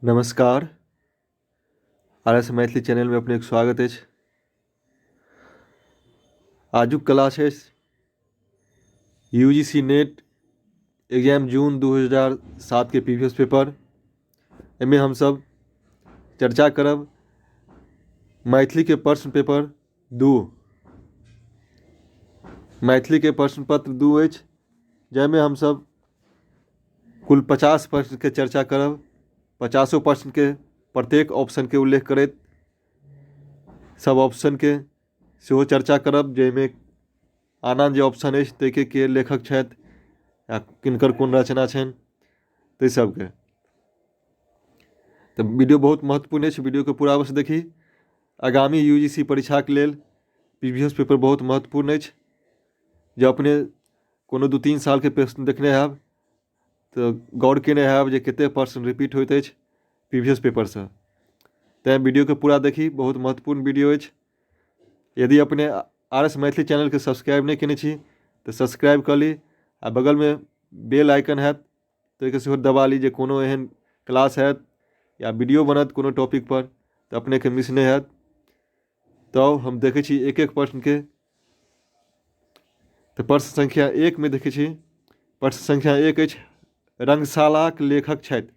नमस्कार। RS. Maithili channel में अपने स्वागत है। आजुक क्लास है यूजीसी नेट एग्जाम जून 2007 के प्रीवियस पेपर। इनमें हम सब चर्चा करब मैथिली के प्रश्न पेपर 2। मैथिली के प्रश्न पत्र 2 अछि, जैमें हम सब कुल 50 प्रश्न के चर्चा करब। 50 प्रश्न के प्रत्येक ऑप्शन के उल्लेख करैत सब ऑप्शन के सेहो चर्चा करब, जैमें आन जे ऑप्शन अछि ताहिके के लेखक छथि या किनकर कोन रचना छनि ताहि सबके। तो वीडियो बहुत महत्वपूर्ण अछि, वीडियो के पूरा अवश्य देखी। आगामी यूजीसी परीक्षा के लेल प्रीवियस पेपर बहुत महत्वपूर्ण अछि। जो अपने कोनो 2-3 साल के प्रश्न देखने हैब तो गौर केने हैब जे कते प्रश्न रिपीट होइत अछि प्रीवियस पेपर से। तैं वीडियो के पूरा देखी, बहुत महत्वपूर्ण वीडियो अछि। यदि अपने आर.एस. मैथिली चैनल के सब्सक्राइब नहीं केने छी तो सब्सक्राइब कर ली, आ बगल में बेल आइकन हैत तो सेहो दबा ली, जे कोनो एहन क्लास हैत या वीडियो बनत कोनो टॉपिक पर तो अपने के मिस नहीं हैत। तो हम देखे छी एक एक प्रश्न के। तो प्रश्न संख्या 1 में देखे छी। प्रश्न संख्या 1 अछि, रंगशालाक लेखक छथि।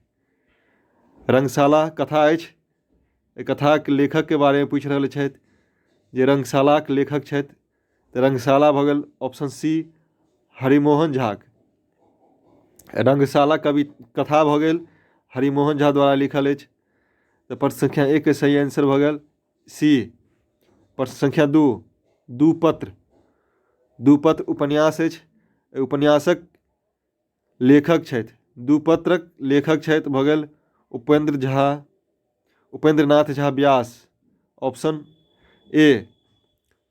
रंगशाला कथा अछि, एहि कथाक लेखक के बारे में पूछ रहल छथि जे रंगशालाक लेखक छथि। तो रंगशाला भऽ गेल ऑप्शन सी हरिमोहन झा। रंगशाला कथा भऽ गेल हरिमोहन झा द्वारा लिखल अछि। तो प्रश्न संख्या 1 के सही आंसर भऽ गेल सी। प्रश्न संख्या 2, दूपत्र। दूपत्र उपन्यास अछि, एहि उपन्यासक लेखक छथि। दूपत्रक लेखक छथि भऽ गेल उपेंद्रनाथ झा व्यास। Option A.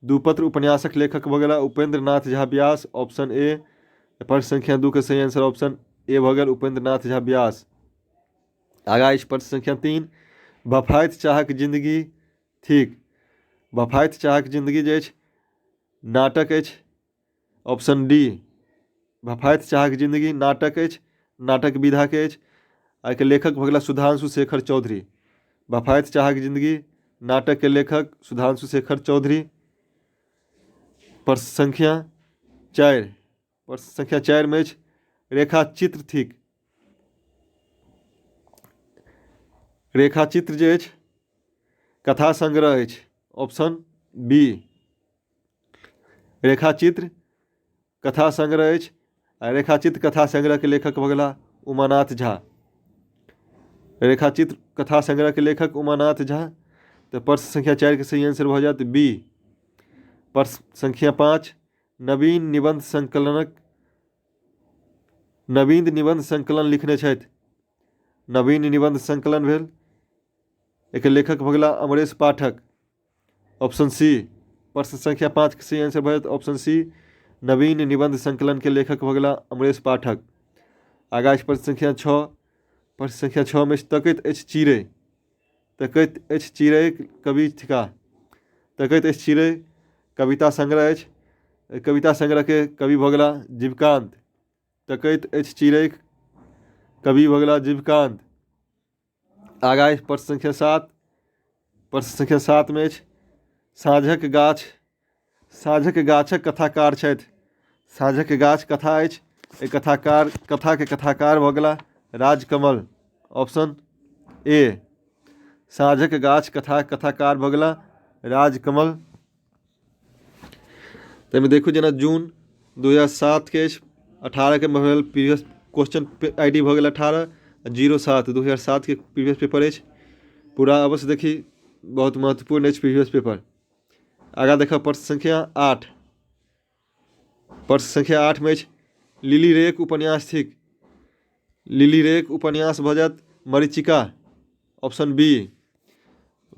दूपत्र उपन्यासक लेखक भऽ गेल उपेंद्रनाथ झा व्यास, ऑप्शन ए। प्रश्न संख्या 2 के सही आंसर ऑप्शन ए भऽ गेल उपेंद्रनाथ झा व्यास। आगा अछि प्रश्न संख्या 3, बफाइत चाहक जिंदगी थिक। बफाइत चाहक जिंदगी जे अछि नाटक अछि, ऑप्शन डी। बफाइत चाहक जिंदगी नाटक अछि, नाटक विधा के अछि। एहिके लेखक भऽ गेल सुधांशु शेखर चौधरी। बफाइत चाहक जिंदगी नाटक के लेखक सुधांशु शेखर चौधरी। प्रश्न संख्या 4। प्रश्न संख्या 4 में अछि, रेखाचित्र थिक। रेखाचित्र जे अछि कथा संग्रह अछि, ऑप्शन बी। रेखाचित्र कथा संग्रह अछि, आ रेखाचित्र कथा संग्रह के लेखक भऽ गेल उमानाथ झा। रेखाचित्र कथा संग्रह के लेखक उमानाथ झा। तो प्रश्न संख्या 4 के सही आंसर भऽ जात बी। प्रश्न संख्या 5, नवीन निबंध संकलन लिखने छथि। नवीन निबंध संकलन भेल, एक लेखक भऽ गेल अमरेश पाठक, ऑप्शन सी। प्रश्न संख्या 5 के सही आंसर भऽ जात ऑप्शन सी। नवीन निबंध संकलन के लेखक भऽ गेल अमरेश पाठक। आगा प्रश्न संख्या 6। प्रश्न संख्या 6 में तकैत अछि चिड़ै। तकैत अछि चिड़ै कवि थिका। तकैत अछि चिड़ै कविता संग्रह अछि। कविता संग्रह के कवि भऽ गेल जीवकांत। तकैत अछि चिड़ै कवि भऽ गेल जीवकांत। आगा प्रश्न संख्या 7। प्रश्न संख्या 7 में अछि, साँझक गाछ। साँझक गाछक कथाकार छथि। साँझक गाछ कथा अछि, एहि कथा के कथाकार भऽ गेल राजकमल, ऑप्शन ए। साँझक गाछ कथा कथाकार भऽ गेल राजकमल। तो देखू जेना जून 2007 के 18 के भऽ प्रीवियस क्वेश्चन ID भऽ गेल 18-07 के प्रीवियस पेपर अछि। पूरा अवश्य देखी, बहुत महत्वपूर्ण अछि प्रीवियस पेपर। आगा देखब प्रश्न संख्या 8। प्रश्न संख्या 8 में लिली रेक उपन्यास थिक। लिली रेक उपन्यास भऽ जायत मरीचिका, ऑप्शन बी।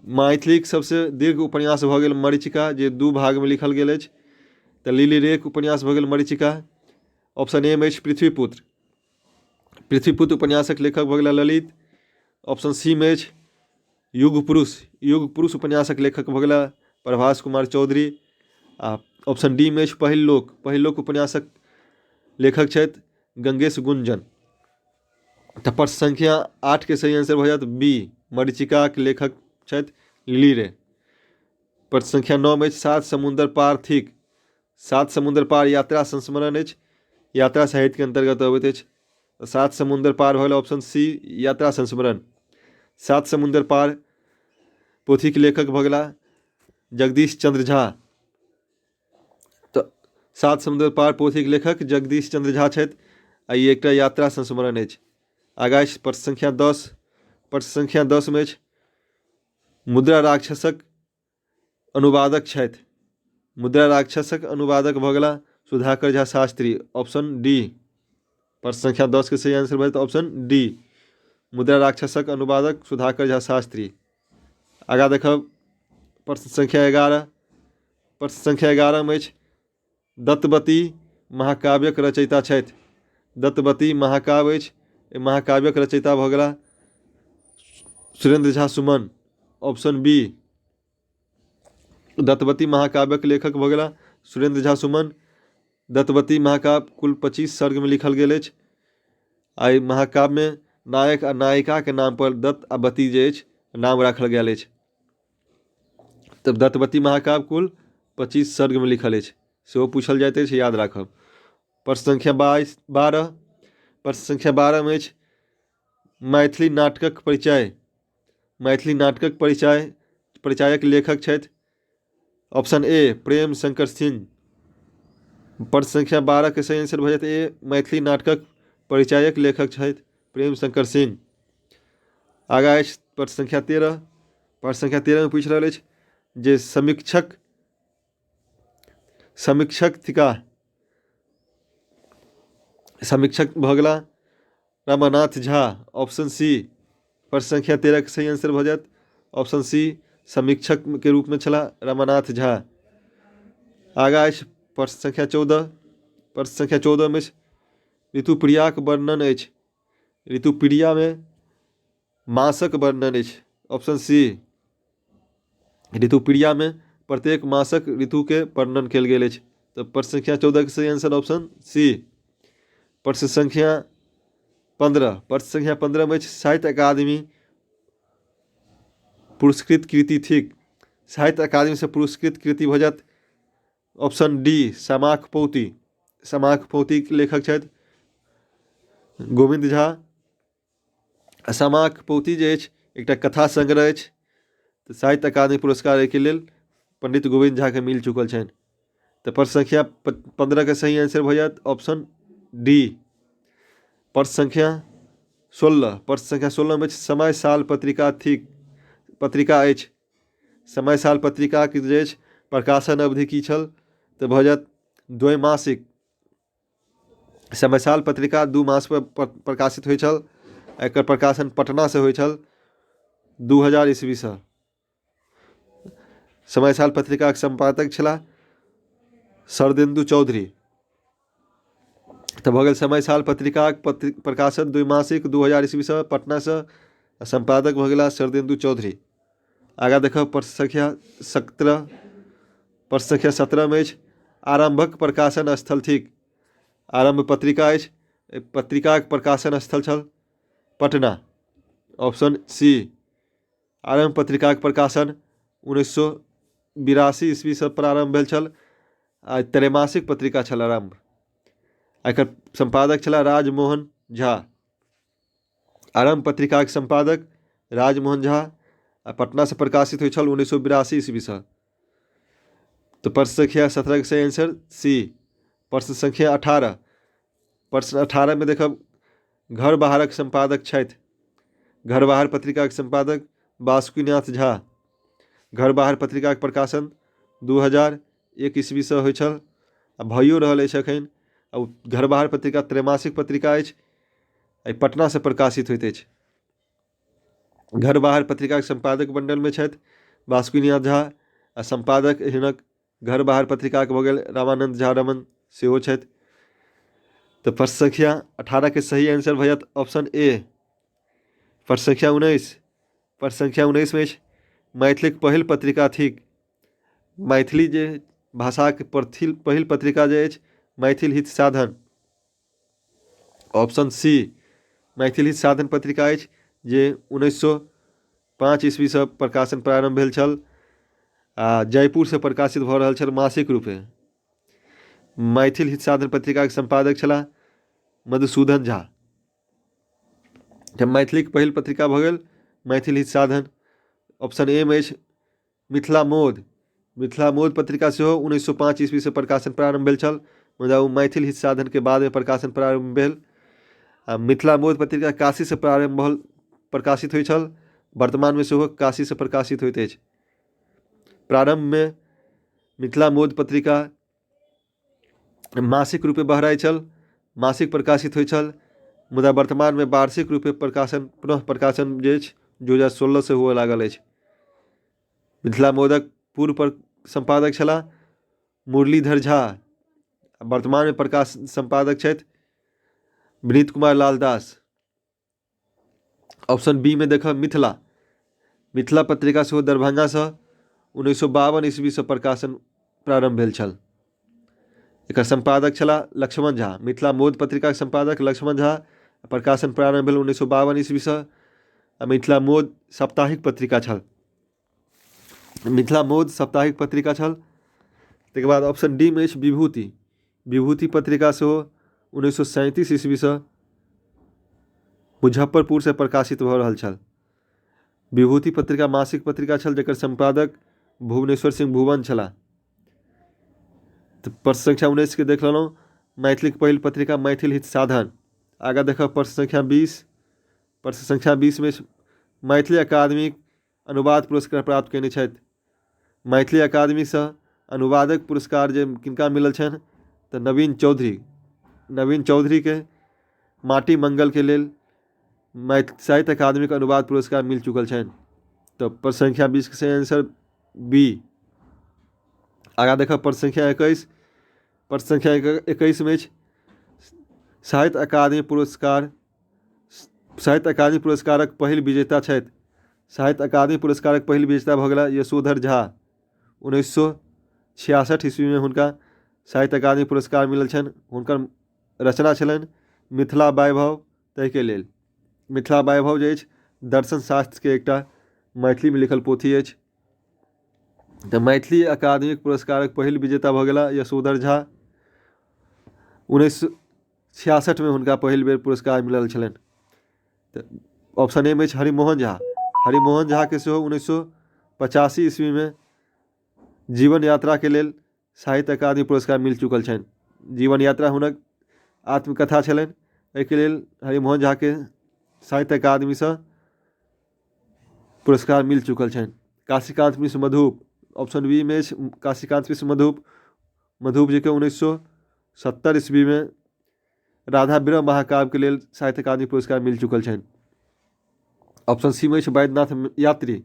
मैथिलीक सबसे दीर्घ उपन्यास भऽ गेल मरीचिका, जे 2 भाग में लिखल गेल अछि। तो लिली रेक उपन्यास भऽ गेल मरीचिका। ऑप्शन ए में पृथ्वीपुत्र। पृथ्वीपुत्र उपन्यासक लेखक भऽ गेल ललित, ऑप्शन सी में युग पुरुष। युग पुरुष उपन्यासक लेखक भऽ गेल प्रभास कुमार चौधरी। आ ऑप्शन डी में पहिल लोक। पहिल लोक उपन्यासक लेखक छथि गंगेश गुंजन। तऽ प्रश्न संख्या 8 के सही आंसर भऽ जायत बी, मरीचिकाक लेखक छथि लिली रे। प्रश्न संख्या 9 में सात समुंदर पार थिक। सात समुंदर पार यात्रा संस्मरण अछि, यात्रा साहित्य के अंतर्गत अबैत अछि। सात समुंदर पार भऽ गेल ऑप्शन सी यात्रा संस्मरण। सात समुंदर पार पोथी के लेखक भऽ गेला जगदीश चंद्र झा। तऽ सात समुंदर पार पोथी के लेखक जगदीश चंद्र झा छथि आ ई एकटा यात्रा संस्मरण अछि। आगाँ अछि प्रश्न संख्या 10। प्रश्न संख्या 10 में अछि मुद्रा राक्षसक अनुवादक छथि। मुद्रा राक्षसक अनुवादक भऽ गेला सुधाकर झा शास्त्री, ऑप्शन डी। प्रश्न संख्या 10 के सही आंसर भेल ऑप्शन डी, मुद्रा राक्षसक अनुवादक सुधाकर झा शास्त्री। आगाँ देखब प्रश्न संख्या 11। प्रश्न संख्या 11 में अछि दत्तवती महाकाव्यक रचयिता छथि। दत्तवती महाकाव्य अछि, महाकाव्यक रचयिता भऽ गेला सुरेंद्र झा सुमन, ऑप्शन बी। दत्तवती महाकाव्यक लेखक भऽ गेला सुरेंद्र झा सुमन। दत्तवती महाकाव्य कुल 25 सर्ग में लिखल गेल अछि। आ महाकाव्य में नायक आ नायिका के नाम पर दत्त आ वती जे अछि नाम राखल गेल अछि। तब दत्तवती महाकाव्य कुल 25 सर्ग में लिखल अछि, सेहो पूछल जाइत अछि, याद राखब। प्रश्न संख्या 12। प्रश्न संख्या 12 में अछि मैथिली नाटकक परिचय। मैथिली नाटकक परिचयक लेखक छथि ऑप्शन ए प्रेम शंकर सिंह। प्रश्न संख्या 12 के सही आंसर भऽ जायत ए, मैथिली नाटकक परिचयक लेखक छथि प्रेम शंकर सिंह। आगाँ अछि प्रश्न संख्या 13। प्रश्न संख्या 13 में पूछि रहल अछि जे समीक्षक थिका। समीक्षक भऽ गेला रामानाथ झा, ऑप्शन सी। प्रश्न संख्या 13 के सही आंसर भऽ जायत ऑप्शन सी, समीक्षक के रूप में छला रामानाथ झा। आगाँ अछि प्रश्न संख्या 14। प्रश्न संख्या 14 में ऋतुप्रियाक वर्णन अछि। ऋतुप्रिया में मासक वर्णन अछि, ऑप्शन सी। ऋतुप्रिया में प्रत्येक मासक ऋतु के वर्णन कयल गेल अछि। तो प्रश्न संख्या 14 के सही आंसर ऑप्शन सी। प्रश्न संख्या 15। प्रश्न संख्या 15 में साहित्य अकादमी पुरस्कृत कृति थिक। साहित्य अकादमी से पुरस्कृत कृति भऽ जायत ऑप्शन डी समाक पोथी। समाक पोथी के लेखक छथि गोविंद झा। समाक पोथी जे अछि एकटा कथा संग्रह अछि, तऽ साहित्य अकादमी पुरस्कार एहिके लेल पंडित गोविंद झा के मिल चुकल छनि। तो प्रश्न संख्या 15 के सही आंसर भऽ जायत ऑप्शन डी। प्रश्न संख्या 16। प्रश्न संख्या 16 में समय साल पत्रिका थिक। पत्रिका अछि। समय साल पत्रिका के जे अछि प्रकाशन अवधि की छल, तऽ भऽ जायत द्वैमासिक। समय साल पत्रिका 2 मास पर प्रकाशित होइ छल। एकर प्रकाशन पटना से होइ छल 2000 ईस्वी से। समय साल पत्रिका के संपादक छला शरदेन्दु चौधरी। तऽ भऽ गेल समय साल पत्रिका प्रकाशन द्वैमासिक 2000 ईस्वी से पटना से, संपादक भऽ गेला शरदेन्दु चौधरी। आगाँ देखब प्रश्न संख्या 17। प्रश्न संख्या 17 में अछि आरंभक प्रकाशन स्थल थिक। आरंभ पत्रिका अछि, पत्रिकाक प्रकाशन स्थल छल पटना, ऑप्शन सी। आरंभ पत्रिकाक प्रकाशन 1982 ईस्वी से प्रारंभ भेल छल आ त्रैमासिक पत्रिका छल आरंभ। एकर संपादक छला राजमोहन झा। आरंभ पत्रिकाक संपादक राजमोहन झा आ पटना से प्रकाशित होइ छल 1982 ईस्वी से। तो प्रश्न संख्या 17 के सही आंसर सी। प्रश्न संख्या 18। प्रश्न 18 में देखब घर बाहरक संपादक छथि। घर बाहर पत्रिका के संपादक बासुकीनाथ झा। घर बाहर पत्रिका के प्रकाशन 2001 ईस्वी से होइ छल आ भइयो रहल अछि एखन। घर बाहर पत्रिका त्रैमासिक पत्रिका अछि, पटना से प्रकाशित होइत अछि। घर बाहर पत्रिका के संपादक मंडल में छथि बासुकीनाथ झा आ संपादक हिनक घर बाहर पत्रिका के भऽ गेल रामानंद झा रमन सेहो छथि। तो प्रश्न संख्या 18 के सही आंसर भऽ जायत ऑप्शन ए। प्रश्न संख्या 19। प्रश्न संख्या 19 में मैथिलीक पहिल पत्रिका थिक। मैथिली जे भाषाक पहिल पत्रिका जे अछि मैथिल हित साधन, ऑप्शन सी। मैथिल हित साधन पत्रिका अछि जे 1905 ईस्वीसँ प्रकाशन प्रारंभ भेल छल आ जयपुरसँ प्रकाशित भऽ रहल छल मासिक रूपे। मैथिल हित साधन पत्रिकाके संपादक छलाह मधुसूदन झा। मैथिलीके पहिल पत्रिका भऽ गेल मैथिल हित साधन। ऑप्शन ए में अछि मिथिला मोद। मिथिला मोद पत्रिका सेहो 1905 ईस्वीसँ प्रकाशन प्रारंभ भेल छल, मुदा ओ मैथिल हित साधनके बादमे प्रकाशन प्रारंभ भेल। आ मिथिला मोद पत्रिका काशीसँ प्रकाशित होइ छल, वर्तमानमे सेहो काशीसँ प्रकाशित होइत अछि। प्रारंभमे मिथिला मोद पत्रिका मासिक रूपे बहराइ छल, मासिक प्रकाशित होइ छल, मुदा वर्तमानमे वार्षिक रूपे पुनः प्रकाशन जे अछि 2016 से हुअ लागल अछि। मिथिला मोदक पूर्व संपादक छलाह मुरलीधर झा, वर्तमानमे प्रकाश संपादक छथि विनीत कुमार लाल दास। ऑप्शन बी में देखब मिथिला। मिथिला पत्रिका सेहो दरभंगासँ 1952 ईस्वीसँ प्रकाशन प्रारंभ भेल छल। एकर संपादक छलाह लक्ष्मण झा। मिथिला मोद पत्रिकाके संपादक लक्ष्मण झा। प्रकाशन प्रारंभ भेल 1952 ईस्वीसँ। मिथिला मोद साप्ताहिक पत्रिका छल। मिथिला मोद साप्ताहिक पत्रिका छल। ताहिके बाद ऑप्शन डी में अछि विभूति। विभूति पत्रिका सेहो 1937 ईस्वीसँ मुजफ्फरपुरसँ प्रकाशित भऽ रहल छल। विभूति पत्रिका मासिक पत्रिका छल जकर संपादक भुवनेश्वर सिंह भुवन छलाह। तो प्रश्न संख्या 19 के देख लेलहुँ। मैथिलीक पहिल पत्रिका मैथिल हित साधन। आगाँ देखब प्रश्न संख्या 20। प्रश्न संख्या 20 में मैथिली अकादमी अनुवाद पुरस्कार प्राप्त कयने छथि। मैथिली अकादमीसँ अनुवादक पुरस्कार जे किनका मिलल छनि तऽ नवीन चौधरी। नवीन चौधरीके माटी मंगलके लेल साहित्य अकादमीके अनुवाद पुरस्कार मिल चुकल छनि। तो प्रश्न संख्या 20 के सही आंसर बी। आगाँ देखब प्रश्न संख्या 21। प्रश्न संख्या 21 में साहित्य अकादमी पुरस्कारक पहिल विजेता छथि। साहित्य अकादमी पुरस्कारक पहिल विजेता भऽ गेला यशोधर झा। 1966 ईस्वी में हुनका साहित्य अकादमी पुरस्कार मिलल छनि। हुनकर रचना छलनि मिथिला वैभव। ताहिके लेल मिथिला वैभव जे अछि दर्शन शास्त्रके एकटा मैथिलीमे लिखल पोथी अछि। तऽ मैथिली अकादमी पुरस्कारक पहिल विजेता भऽ गेला यशोधर झा। 1966 में हुनका पहिल बेर पुरस्कार मिलल छलनि। तऽ ऑप्शन ए में अछि हरिमोहन झा। हरिमोहन झा के सेहो 1985 ईस्वी में जीवन यात्रा के लेल साहित्य अकादमी पुरस्कार मिल चुकल छनि। जीवन यात्रा हुनक आत्मकथा छलनि। एहिके लेल हरिमोहन झा के साहित्य अकादमीसँ पुरस्कार मिल चुकल छनि। काशीकांत मिश्र मधुप। ऑप्शन बी में काशीकांत मिश्र मधुप। मधुप जी के 1970 ईस्वी में राधा विरह महाकाव्य के लेल साहित्य अकादमी पुरस्कार मिल चुकल छनि। ऑप्शन सी में वैद्यनाथ यात्री।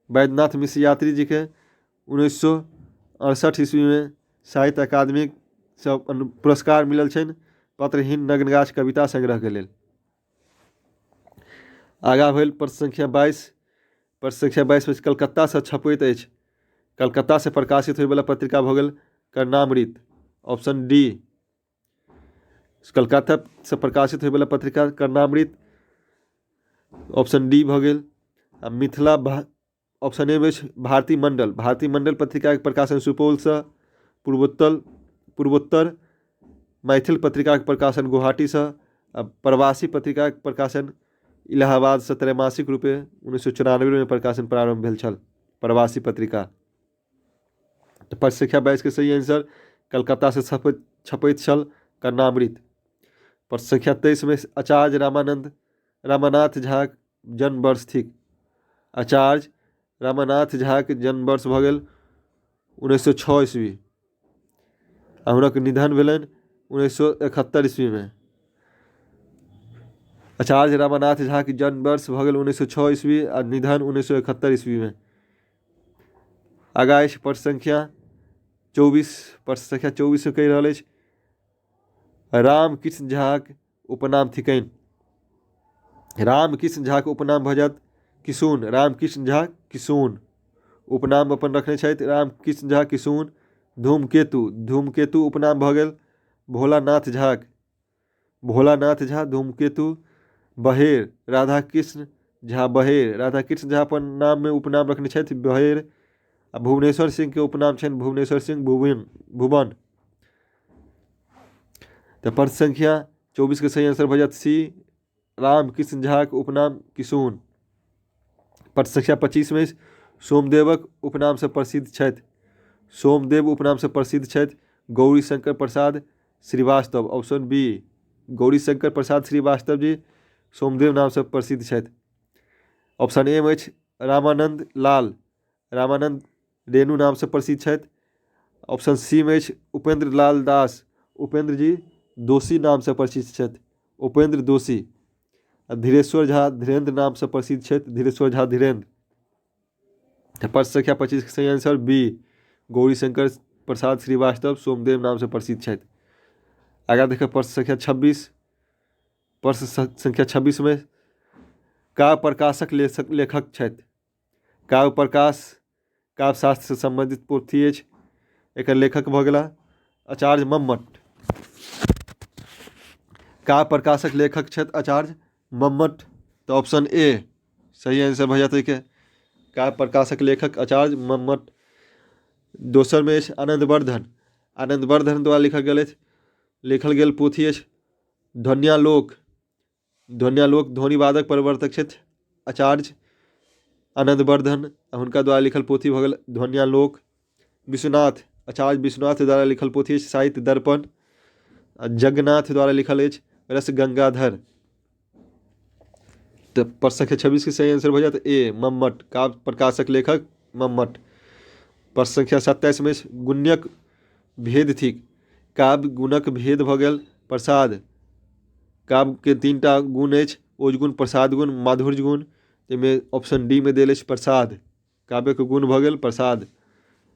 वैद्यनाथ मिश्र यात्री जी के 1968 ईस्वी में साहित्य अकादमी से पुरस्कार मिलल छनि पत्रहीन नग्नगाछ कविता संग्रह के लेल। आगाँ भेल प्रश्न संख्या 22। प्रश्न संख्या 22 में कलकत्तासँ छपैत अछि। कलकत्तासँ प्रकाशित होयवला पत्रिका भऽ गेल कर्णामृत। Option D. कलकत्तासँ प्रकाशित होयवला पत्रिका कर्णामृत। ऑप्शन डी भऽ गेल। आ मिथिला ऑप्शन ए में भारती मंडल। भारती मंडल पत्रिका के प्रकाशन सुपौलसँ। पूर्वोत्तर मैथिल पत्रिका के प्रकाशन गुवाहाटीसँ। आ प्रवासी पत्रिका के प्रकाशन इलाहाबादसँ त्रैमासिक रूपे 1994 में प्रकाशन प्रारंभ भेल छल प्रवासी पत्रिका। तो प्रश्न संख्या 22 के सही आंसर कलकत्तासँ छपैत छल कर्णामृत। प्रश्न संख्या 23 में आचार्य रामानाथ झा जन्म वर्ष थिक। आचार्य रामानाथ झा के जन्म वर्ष भऽ गेल 1906 ईस्वी। आ हुनक निधन भेलनि 1971 ईस्वी में। आचार्य रामानाथ झा के जन्म वर्ष भऽ गेल 1906 ईस्वी आ निधन 1971 ईस्वी में। आगाँ अछि प्रश्न संख्या 24। प्रश्न संख्या 24 कहि रहल अछि रामकृष्ण झाक उपनाम थिकनि। रामकृष्ण झाक उपनाम भऽ जायत किशुन। रामकृष्ण झा किशुन उपनाम अपन रखने छथि रामकृष्ण झा किशुन। धूमकेतु। धूमकेतु उपनाम भऽ गेल भोलानाथ झा। भोलानाथ झा धूमकेतु बहेर राधाकृष्ण झा, बहेर राधाकृष्ण झा अपन नाम में उपनाम रखने छथि बहेर। आ भुवनेश्वर सिंह के उपनाम छनि भुवनेश्वर सिंह भुवन। तो प्रश्न संख्या 24 के सही आंसर भऽ जायत सी, रामकृष्ण झा के उपनाम किशुन। प्रश्न संख्या 25 में सोमदेवक उपनाम से प्रसिद्ध छथि, सोमदेव उपनाम से प्रसिद्ध छथि गौरी शंकर प्रसाद श्रीवास्तव। ऑप्शन बी, गौरी शंकर प्रसाद श्रीवास्तव जी सोमदेव नाम से प्रसिद्ध छथि। ऑप्शन ए में रामानंद लाल, रामानंद रेणु नाम से प्रसिद्ध छथि। ऑप्शन सी में उपेंद्र लाल दास, उपेंद्र जी दोषी नाम से प्रसिद्ध छथि, उपेंद्र दोषी। धीरेश्वर झा धीरेन्द्र नाम से प्रसिद्ध छथि, धीरेश्वर झा धीरेन्द्र। प्रश्न संख्या 25 के सही आंसर बी, गौरी शंकर प्रसाद श्रीवास्तव सोमदेव नाम से प्रसिद्ध छथि। आगे देखें प्रश्न संख्या 26। प्रश्न संख्या 26 में काव्य प्रकाशक लेखक छथि, काव्य प्रकाश काव्य शास्त्र से संबंधित पोथी अछि, एकर लेखक भऽ गेला आचार्य मम्मट। काव्य प्रकाशक लेखक छथि आचार्य मम्मट। तो ऑप्शन ए सही आंसर भऽ जायत के काव्य प्रकाशक लेखक आचार्य मम्मट। दोसर में आनंदवर्धन, आनंदवर्धन द्वारा लिखल गेल पोथी अछि ध्वन्यालोक, ध्वन्यालोक ध्वनिवादक प्रवर्तक छथि आचार्य आनंदवर्धन, हुनका द्वारा लिखल पोथी भऽ गेल ध्वन्यालोक। विश्वनाथ, आचार्य विश्वनाथ द्वारा लिखल पोथी अछि साहित्य दर्पण। जगन्नाथ द्वारा लिखल अछि रस गंगाधर। तो प्रश्न संख्या 26 के सही आंसर भऽ जायत ए मम्मट, काव्य प्रकाशक लेखक मम्मट। प्रश्न संख्या 27 में गुण्यक भेद थिक, काव्य गुणक भेद भऽ गेल प्रसाद। काव्य के 3टा गुण अछि, ओज गुण, प्रसाद गुण, माधुर्य गुण। जाहिमे ऑप्शन डी में देल अछि प्रसाद, काव्यक गुण भऽ गेल प्रसाद।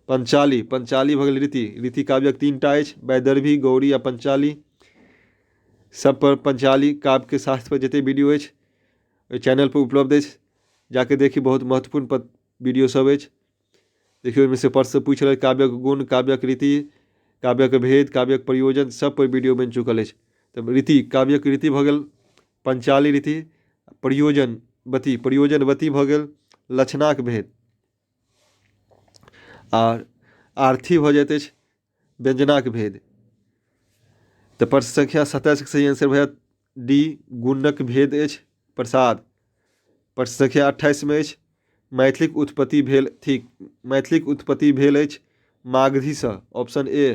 पंचाली, पंचाली भऽ गेल रीति, रीति काव्यक 3टा अछि वैदर्भी, गौरी आ पंचाली। सब पर पंचाली काव्य के शास्त्र पर जते वीडियो अछि ओहि चैनल पर उपलब्ध अछि, जाके देखी बहुत महत्वपूर्ण वीडियो सब अछि। देखियो ओहिमे से प्रश्न पूछ रहे काव्यक गुण, काव्यक रीति, काव्यक भेद, काव्यक प्रयोजन सब पर वीडियो बनि चुकल अछि। तो रीति काव्यक रीति भऽ गेल पंचाली रीति, प्रयोजनवती भऽ गेल लक्षणाक भेद, आर आर्थी भऽ जाइत अछि व्यंजनाक भेद। तो प्रश्न संख्या 27 के सही आंसर भऽ जायत डी गुणक भेद अछि प्रसाद। प्रश्न संख्या 28 में अछि मैथिलीक उत्पत्ति भेल थिक, मैथिलीक उत्पत्ति भेल अछि मागधी सँ। ऑप्शन ए,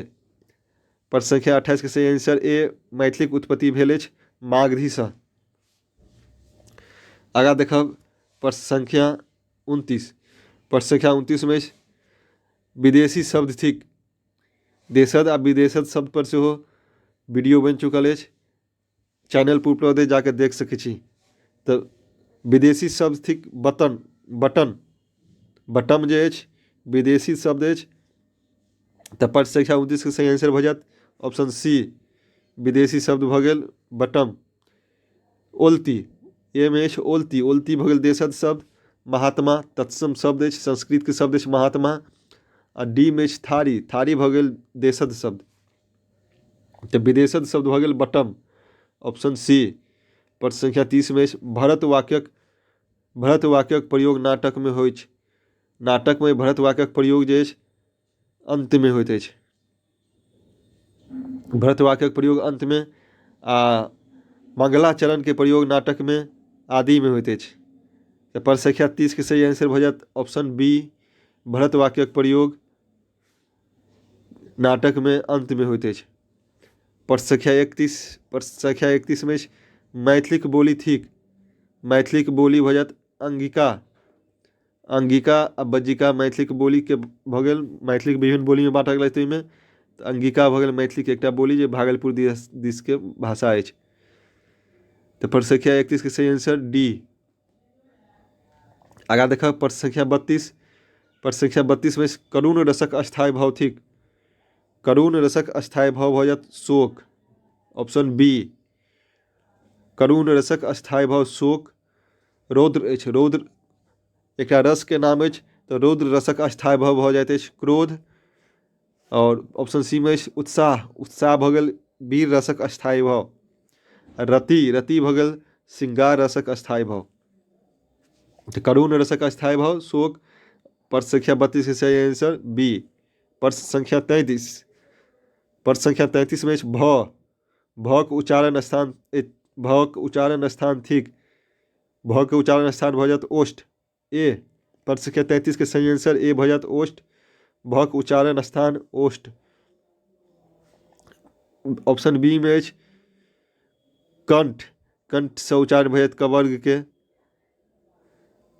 प्रश्न संख्या 28 के सही आंसर ए मैथिलीक उत्पत्ति भेल अछि मागधी सँ। आगाँ देखब प्रश्न संख्या 29। प्रश्न संख्या 29 में विदेशी शब्द थिक, देशद आ विदेशद शब्द पर सेहो वीडियो बनि चुकल अछि, चैनल पर उपलब्ध अछि, जाके देख सकै छी। तो विदेशी शब्द थिक बटन, बटन बटम जे अछि विदेशी शब्द अछि। तो प्रश्न संख्या 29 के सही आंसर भऽ जायत ऑप्शन सी, विदेशी शब्द भऽ गेल बटम। ओलती, ए में अछि ओलती, ओलती भऽ गेल देशद शब्द। महात्मा तत्सम शब्द अछि, संस्कृत के शब्द अछि महात्मा। आ डी में अछि थारी, थारी भऽ गेल देशद शब्द। तो विदेशद शब्द भऽ गेल बटम, ऑप्शन सी। प्रश्न संख्या 30 में भरत वाक्यक प्रयोग नाटक में होइत अछि, नाटक में भरत वाक्यक प्रयोग जे अछि अंत में होइत अछि, भरत वाक्यक प्रयोग अंत में, आ मंगलाचरण के प्रयोग नाटक में आदि में होइत अछि। तो प्रश्न संख्या 30 के सही आंसर भऽ जायत ऑप्शन बी, भरत वाक्यक प्रयोग नाटक में अंत में होइत अछि। प्रश्न संख्या 31, प्रश्न संख्या 31 में मैथिलीक बोली थिक, मैथिलीक बोली भऽ जायत अंगिका, अंगिका आ बज्जिका मैथिलीक बोली के भऽ गेल। मैथिलीक विभिन्न बोली में बाँटल गेल ताहिमे तऽ अंगिका भऽ गेल मैथिलीक एकटा बोली जे भागलपुर दिस के भाषा अछि। तो प्रश्न संख्या 31 के सही आंसर डी। आगाँ देखब प्रश्न संख्या 32। प्रश्न संख्या 32 में करुण रसक अस्थायी भाव थिक, करुण रसक अस्थायी भाव भऽ जायत शोक। ऑप्शन बी, करुण रसक अस्थायी भाव शोक। रौद्र अछि, रौद्र एकटा रस के नाम अछि, तो रौद्र रसक अस्थायी भाव भऽ जाइत अछि क्रोध। और ऑप्शन सी में उत्साह, उत्साह भऽ गेल वीर रसक अस्थायी भाव। रति, रति भऽ गेल श्रृंगार रसक अस्थायी भाव। तो करुण रसक अस्थायी भाव शोक। प्रश्न संख्या 32 के सही आंसर बी। प्रश्न संख्या 33। प्रश्न संख्या 33 में भ के उच्चारण स्थान थिक। भ के उच्चारण स्थान भऽ जायत ओष्ठ ए। प्रश्न संख्या 33 के सही आंसर ए भऽ जायत ओष्ठ। भ के उच्चारण स्थान ओष्ठ। ऑप्शन बी में अछि कंठ। कंठ से उच्चारण भऽ जायत क वर्ग के।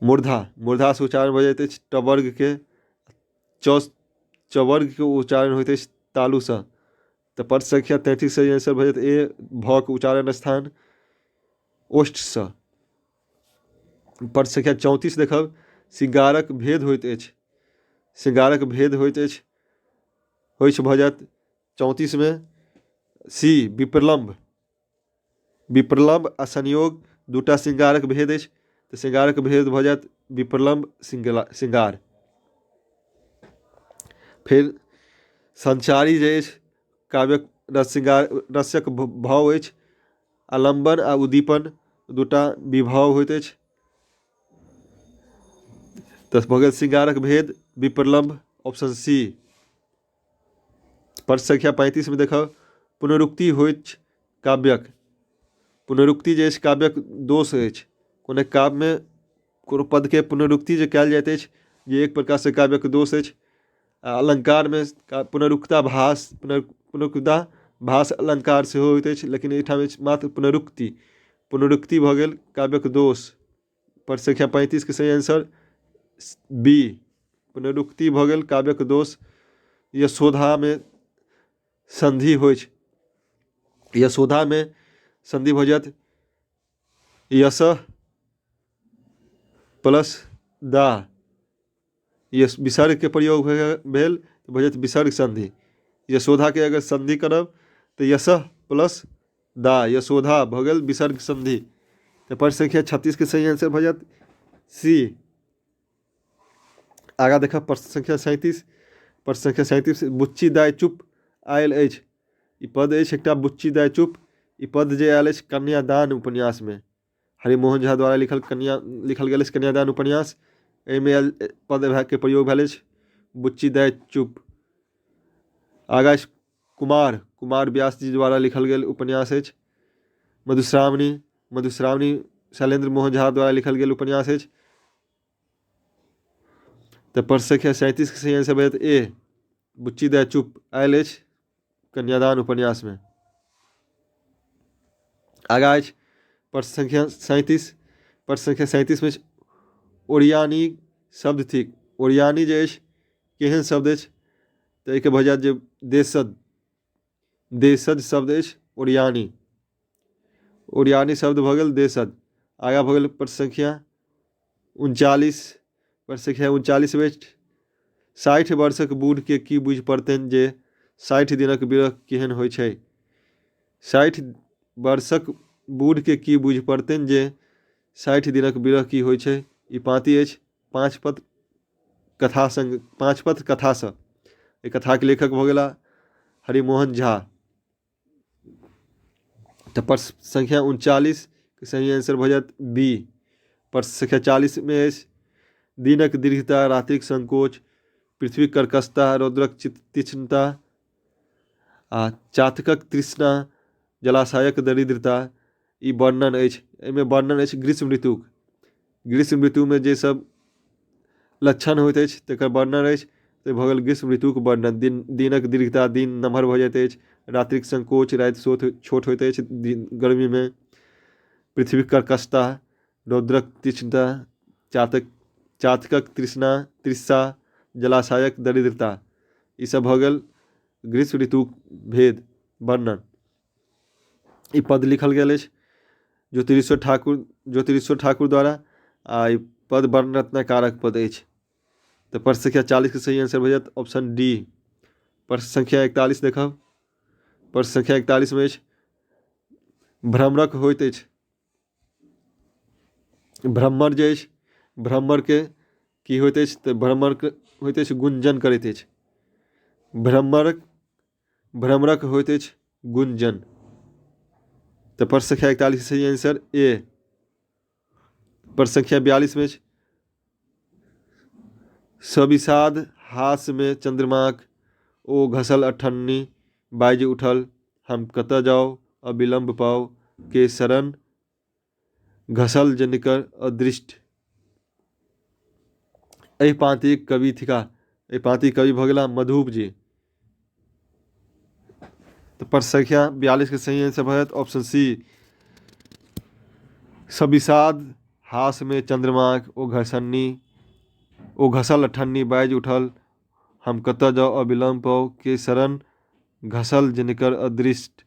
मूर्धा से उच्चारण भऽ जाइत अछि ट वर्ग के। च वर्ग के उच्चारण होइत अछि तालु से। तो प्रश्न संख्या 33 सही आंसर भऽ जायत ए भ के उच्चारण स्थान ओष्ठ से। प्रश्न संख्या 34 देखब श्रृंगारक भेद होइत अछि। श्रृंगारक भेद होइत अछि भऽ जायत 34 में सी विप्रलम्ब। विप्रलम्ब आ संयोग दूटा श्रृंगारक भेद अछि। तो श्रृंगारक भेद भऽ जायत विप्रलम्ब श्रृंगार। फिर संचारी जे अछि काव्यक रस्यक भाव अछि आलम्बन आ उद्दीपन दूटा विभाव होइत अछि। तो भऽ गेल श्रृंगारक भेद विप्रलम्ब ऑप्शन सी। प्रश्न संख्या 35 में देखब पुनरुक्ति होइत काव्यक। पुनरुक्ति जे अछि काव्यक दोष अछि। कोनो काव्य में कोनो पद के पुनरुक्ति जे कयल जाइत अछि जे एक प्रकार से काव्यक दोष अछि। अलंकार में पुनरुक्ता भास अलंकार सेहो होइत अछि लेकिन एहिठाम मात्र पुनरुक्ति भऽ गेल काव्यक दोष। प्रश्न संख्या 35 के सही आंसर बी पुनरुक्ति भऽ गेल काव्यक दोष। यशोधा में संधि होइ छै। यशोधा में संधि भऽ जायत यश प्लस दा। यश विसर्ग के प्रयोग भेल तो भऽ जायत विसर्ग संधि। यशोधा के अगर संधि करब तो यश प्लस दा यशोधा भऽ गेल विसर्ग संधि। तो प्रश्न संख्या 36 के सही आंसर भऽ जायत सी। आगा देखब प्रश्न संख्या 37। प्रश्न संख्या 37 बुच्ची दाय चुप आयल अछि। ई पद अछि एकटा बुच्ची दाय चुप। ई पद जे आयल अछि कन्यादान उपन्यास में। हरिमोहन झा द्वारा लिखल गेल अछि कन्यादान उपन्यास। एहिमे पद के प्रयोग भेल अछि बुच्ची दाय चुप। आगा अछि कुमार व्यास जी द्वारा लिखल गेल उपन्यास अछि मधुश्रावणी शैलेंद्र मोहन झा द्वारा लिखल गेल उपन्यास अछि। तो प्रश्न संख्या 37 के सही आंसर भऽ जायत ए बुच्ची दाय चुप आयल अछि कन्यादान उपन्यास में। आगा अछि प्रश्न संख्या 37। प्रश्न संख्या 37 में ओरियानी शब्द थिक। ओरियानी जे अछि केहन शब्द अछि तो एहिके भऽ जायत जे देशज शब्द अछि ओरियानी। ओरियानी शब्द भऽ गेल देशज। आगा भऽ गेल प्रश्न संख्या 39। प्रश्न संख्या 39 में 60 वर्षक बूढ़ के की बुझि पड़तनि जे 60 दिनक विरह केहन होइ छै। 60 वर्षक बूढ़ के की बुझि पड़तनि जे 60 दिनक विरह की होइ छै। ई पाँति अछि पाँच पद कथा से। एहि कथा के लेखक भऽ गेला हरिमोहन झा। तो प्रश्न संख्या 39 के सही आंसर भऽ जायत बी। प्रश्न संख्या 40 में अछि दिनक दीर्घता रात्रिक संकोच पृथ्वी कर्कशता रौद्रक तीक्ष्णता आ चातकक तृष्णा जलाशयक दरिद्रता ई वर्णन अछि। एहिमे वर्णन अछि ग्रीष्म ऋतुक। ग्रीष्म ऋतु में जे सब लक्षण होइत अछि तकर वर्णन अछि। तो भऽ गेल ग्रीष्म ऋतुक वर्णन। दिनक दीर्घता दिन नमहर भऽ जाइत अछि। रात्रिक संकोच राति छोट होइत अछि गर्मी में। पृथ्वी कर्कशता रौद्रक तीक्ष्णता चातकक तृष्णा जलाशयक दरिद्रता ई सब भऽ गेल ग्रीष्म ऋतुक भेद वर्णन। ई पद लिखल गेल अछि ज्योतिरीश्वर ठाकुर द्वारा। आ ई पद वर्ण रत्नाकारक पद अछि। तो प्रश्न संख्या 40 के सही आंसर भऽ जायत ऑप्शन डी। प्रश्न संख्या 41 देखब। प्रश्न संख्या 41 में अछि भ्रमरक होइत अछि। भ्रमर जे अछि भ्रमर के की होइत अछि तो भ्रमर होइत अछि गुंजन करैत अछि। भ्रमरक होइत अछि गुंजन। तो प्रश्न संख्या 41 सही आंसर ए पर संख्या 42 में सबिसाद हास में चंद्रमाक ओ घसल अठन्नी बाइज उठल हम कत जाओ अविलंब पाओ के शरण घसल जनिकर अदृष्ट। एहि पाँतिक कवि थिका, एहि पाँतिक कवि भऽ गेला मधुप जी। तो पर संख्या 42 के सही आंसर भऽ जायत ऑप्शन सी सबिसाद हास में चंद्रमाक ओ घसल अठन्नी बाइज उठल हम कत जाओ अविलंब पाओ के शरण घसल जनिकर अदृष्ट।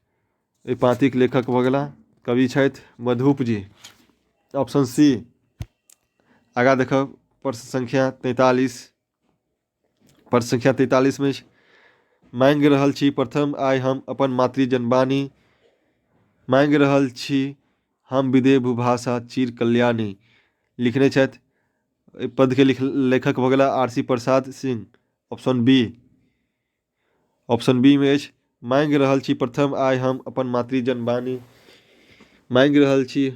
एहि पाँतिक लेखक भऽ गेला कवि छथि मधुप जी, ऑप्शन सी। आगा देखब प्रश्न संख्या 43। प्रश्न संख्या 43 में मांगि रहल छी प्रथम आइ हम अपन मातृ जनबानी मांगि रहल छी हम विदेह भूभाषा चिर कल्याणी। लिखने छथि एहि पद के लेखक भऽ गेला R C Prasad Singh, option B. Option B में अछि मांगि रहल छी प्रथम आइ हम अपन मातृ जनबानी मांगि रहल छी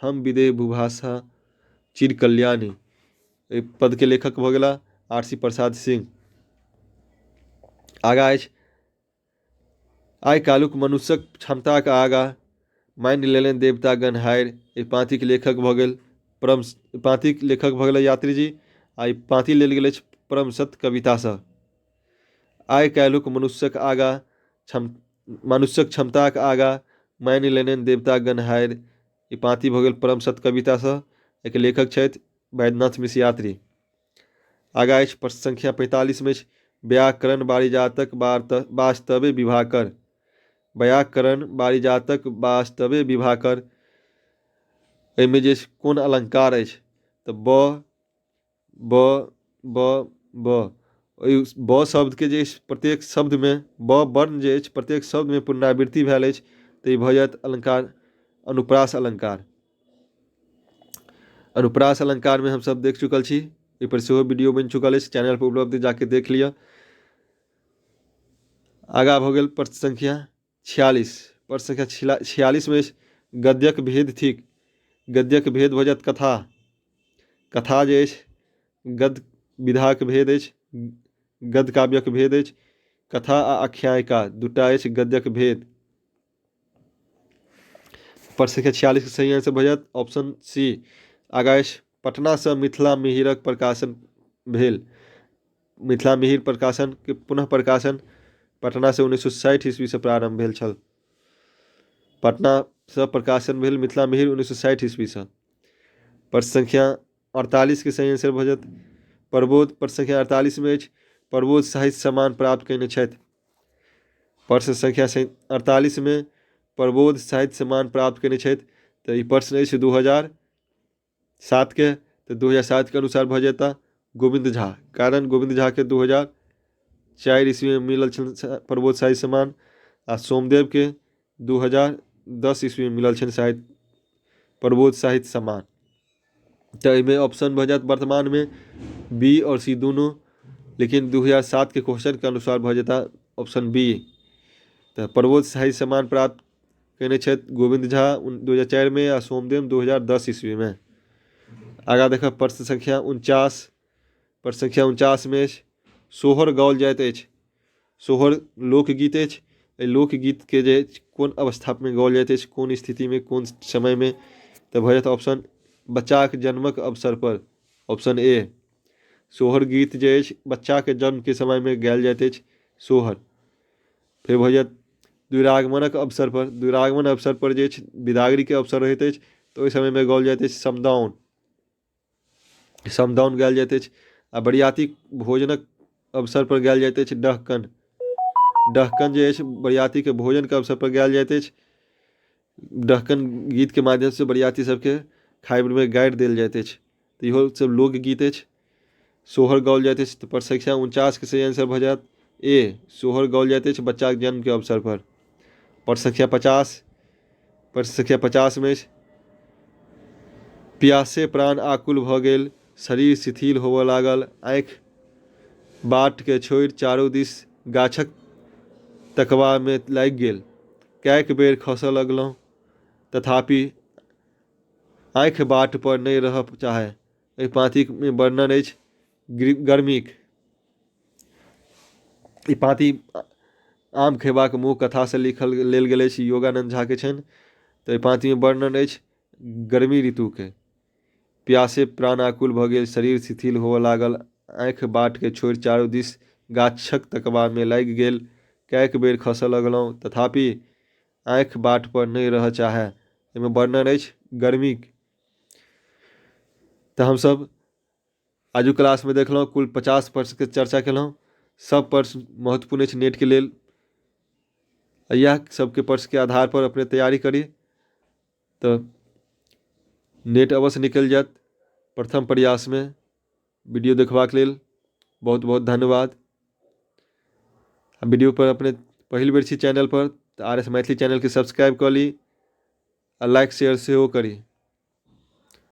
हम विदेह भूभाषा चिर कल्याणी। एहि पद के लेखक भऽ गेला आर सी प्रसाद सिंह। आगा अछि आइ काल्हिक मनुष्यक क्षमताक आगा मानि लेलनि देवता गणहारि। एहि पाँतिक लेखक भऽ गेल पाँतिक लेखक भऽ गेल यात्री जी। आ पाँति लेल गेल अछि परमसत कवितासँ। आइ काल्हिक मनुष्यक क्षमताक आगा मानि लेलनि देवता गणहारि। ई पाँति भऽ गेल परमसत कवितासँ। एकर लेखक छथि वैद्यनाथ मिश्र यात्री। आगा अछि प्रश्न संख्या 45 में व्याकरण वारिजातक वास्तवे विभाकर। व्याकरण वारिजातक वास्तवे विभाकर एहिमे जे कोन अलंकार अछि तऽ ब शब्द के जे प्रत्येक शब्द में ब वर्ण जे अछि प्रत्येक शब्द में पुनरावृत्ति भेल अछि तऽ ई भऽ जायत अलंकार अनुप्रास अलंकार। अनुप्रास अलंकार में हमसब देख चुकल छी, एहि पर सेहो वीडियो बनि चुकल अछि, चैनल पर उपलब्ध जाके देख लिअ। आगा भऽ गेल प्रश्न संख्या 46। प्रश्न संख्या 46 में गद्यक भेद थिक। गद्यक भेद भऽ जायत कथा। कथा जे अछि गद्य विधाक भेद अछि, गद्य काव्यक भेद अछि। कथा आ आख्यायिका दूटा अछि गद्यक भेद। प्रश्न संख्या 46 के सही आंसर भऽ जायत ऑप्शन सी। आगा अछि पटना से मिथिला मिहिरक प्रकाशन भेल। मिथिला मिहिर प्रकाशन के पुनः प्रकाशन पटना से 1960 ईस्वी से प्रारंभ भेल छल। पटना से प्रकाशन भेल मिथिला मिहिर 1960 ईस्वी से। प्रश्न संख्या 48 के सही आंसर भऽ जायत प्रबोध। प्रश्न संख्या 48 में अछि प्रबोध साहित्य सम्मान प्राप्त कयने छथि। प्रश्न संख्या 48 में प्रबोध साहित्य सम्मान प्राप्त कयने छथि तऽ ई प्रश्न अछि 2007 के। तऽ 2007 के अनुसार भऽ जेता गोविंद झा। कारण गोविंद झा के 2004 ईस्वी में मिलल छनि प्रबोध साहित्य सम्मान आ सोमदेव के 2010 ईस्वी में मिलल छनि प्रबोध साहित्य सम्मान। तो इसमें ऑप्शन भऽ जायत वर्तमान में बी और सी दोनों, लेकिन 2007 के क्वेश्चन के अनुसार भऽ जाता ऑप्शन बी। तो प्रबोध साहित्य सम्मान प्राप्त कयने छथि गोविंद झा 2004 में आ सोमदेव 2010 ईस्वी में। आगा देखब प्रश्न संख्या 49। प्रश्न संख्या 49 में सोहर गाओल जाइत अछि। सोहर लोकगीत अछि। एहि लोकगीत के जे कोन अवस्था में गाओल जाइत अछि, कोन स्थिति में, कोन समय में, तऽ भऽ जायत ऑप्शन बच्चाक जन्मक अवसर पर, ऑप्शन ए। सोहर गीत जे अछि बच्चा के जन्म के समय में गायल जाइत अछि सोहर। फिर भऽ जायत द्विरागमनक अवसर पर। द्विरागमन अवसर पर जे अछि विदागरी के अवसर रहैत अछि तऽ ओहि समय में गाओल जाइत अछि समदाउन। समदाउन गायल जाइत अछि। आ बरियाती भोजनक अवसर पर गायल जाइत अछि डहकन। डहकन जे अछि बरियाती के भोजन के अवसर पर गायल जाइत अछि। डहकन गीत के माध्यम से बरियाती सबके खाय में गाड़ि देल जाइत अछि। तऽ इहो सब लोकगीत अछि। सोहर गाओल जाइत अछि। तऽ प्रश्न संख्या 49 के सही आंसर भऽ जायत ए। सोहर गाओल जाइत अछि बच्चा के जन्म के अवसर पर। प्रश्न संख्या 50। प्रश्न संख्या 50 में प्यासे प्राण आकुल भऽ गेल, शरीर शिथिल होबऽ लागल, आँखि बाट के छोड़ि चारू दिस गाछक तकबा में लागि गेल। कैक बेर खसऽ लगलहुँ तथापि आँखि बाट पर नहीं रह चाहे। एहि पाँति में वर्णन अछि गर्मीक। ई पाँति आम खेबाक मुँह कथा से लिखल लेल गेल अछि, योगानंद झा के छनि। तो एहि पाँति में वर्णन अछि गर्मी ऋतु के। प्यासे प्राण आकुल भऽ गेल, शरीर शिथिल होबऽ लागल, आँखि बाट के छोड़ि चारू दिस गाछक तकबा में लागि गेल। कैक बेर खसऽ लगलहुँ, तथापि आँखि बाट पर नहीं रह चाहे। एहिमे वर्णन अछि गर्मीक। तऽ हमसब आजू क्लास में देखलहुँ कुल 50 प्रश्न के चर्चा केलहुँ। सब प्रश्न महत्वपूर्ण अछि नेट के लेल। इएह सबके प्रश्न के आधार पर अपने तैयारी करी, तो नेट अवश्य निकल जायत प्रथम प्रयास में। वीडियो देखबाक लेल बहुत बहुत धन्यवाद। वीडियो पर अपने पहिल बेर छी चैनल पर, तो RS मैथिली चैनल के सब्सक्राइब कर ली आ लाइक शेयर सेहो करी।